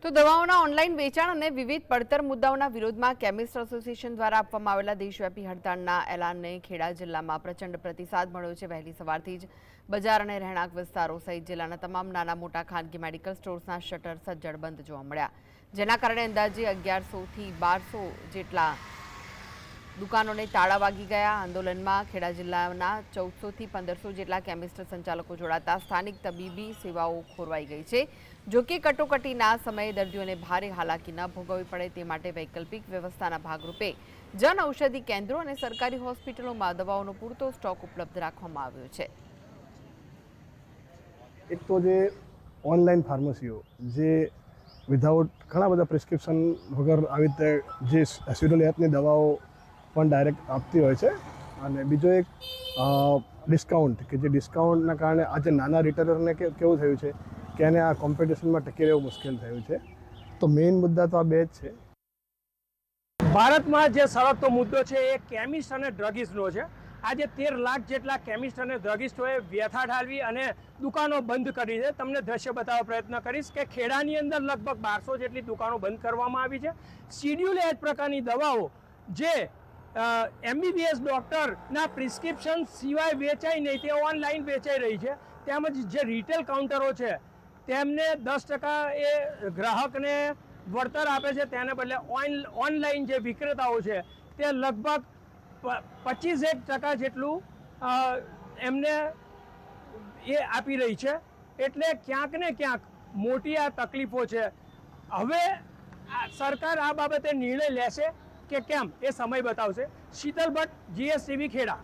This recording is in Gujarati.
તો દવાઓના ઓનલાઈન વેચાણ અને વિવિધ પડતર મુદ્દાઓના વિરોધમાં કેમિસ્ટ એસોસિએશન દ્વારા આપવામાં આવેલા દેશવ્યાપી હડતાળના એલાનને ખેડા જિલ્લામાં પ્રચંડ પ્રતિસાદ મળ્યો છે। વહેલી સવારથી જ બજાર અને રહેણાંક વિસ્તારો સહિત જિલ્લાના તમામ નાના મોટા ખાનગી મેડિકલ સ્ટોર્સના શટર સજ્જડ બંધ જોવા મળ્યા, જેના કારણે અંદાજે 1100 થી 1200 જેટલા દુકાનોને તાળા વાગી ગયા। આંદોલનમાં ખેડા જિલ્લાના 1400 થી 1500 જેટલા કેમિસ્ટ સંચાલકો જોડાતા સ્થાનિક તબીબી સેવાઓ ખોરવાઈ ગઈ છે। જો કે કટોકટીના સમયે દર્દીઓને ભારે હાલાકી ન ભોગવવી પડે તે માટે વૈકલ્પિક વ્યવસ્થાના ભાગરૂપે જન ઔષધિ કેન્દ્રો અને સરકારી હોસ્પિટલોમાં દવાઓનો પૂરતો સ્ટોક ઉપલબ્ધ રાખવામાં આવ્યો છે। એક તો જે ઓનલાઈન ફાર્મસીઓ જે વિધાઉટ ઘણા બધા પ્રિસ્ક્રિપ્શન વગર આવી રીતે જે શેડ્યુલ દવાઓ પણ ડાયરેક્ટ આપતી હોય છે, અને બીજો એક ડિસ્કાઉન્ટ કે જે ડિસ્કાઉન્ટના કારણે આજે નાના રિટેલરને કેવું થયું છે કે એને આ કોમ્પિટિશનમાં ટકી રહેવું મુશ્કેલ થયું છે। તો મેઇન મુદ્દા તો આ બે જ છે। ભારતમાં જે સળગતો મુદ્દો છે એ કેમિસ્ટ અને ડ્રગિસ્ટનો છે। આજે 13 લાખ જેટલા કેમિસ્ટ અને ડ્રગિસ્ટોએ વ્યથા ઠાલવી અને દુકાનો બંધ કરી છે। તમને દ્રશ્ય બતાવવા પ્રયત્ન કરીશ કે ખેડાની અંદર લગભગ 1200 જેટલી દુકાનો બંધ કરવામાં આવી છે। શિડ્યુલ એચ પ્રકારની દવાઓ જે MBBS ડૉક્ટરના પ્રિસ્ક્રિપ્શન સિવાય વેચાય નહીં, તે ઓનલાઈન વેચાઈ રહી છે। તેમજ જે રિટેલ કાઉન્ટરો છે તેમને 10% એ ગ્રાહકને વળતર આપે છે, તેને બદલે ઓનલાઈન જે વિક્રેતાઓ છે તે લગભગ 25% જેટલું એમને એ આપી રહી છે। એટલે ક્યાંક ને ક્યાંક મોટી આ તકલીફો છે। હવે સરકાર આ બાબતે નિર્ણય લેશે કે કેમ એ સમય બતાવશે। શીતલ ભટ્ટ, GSTV ખેડા।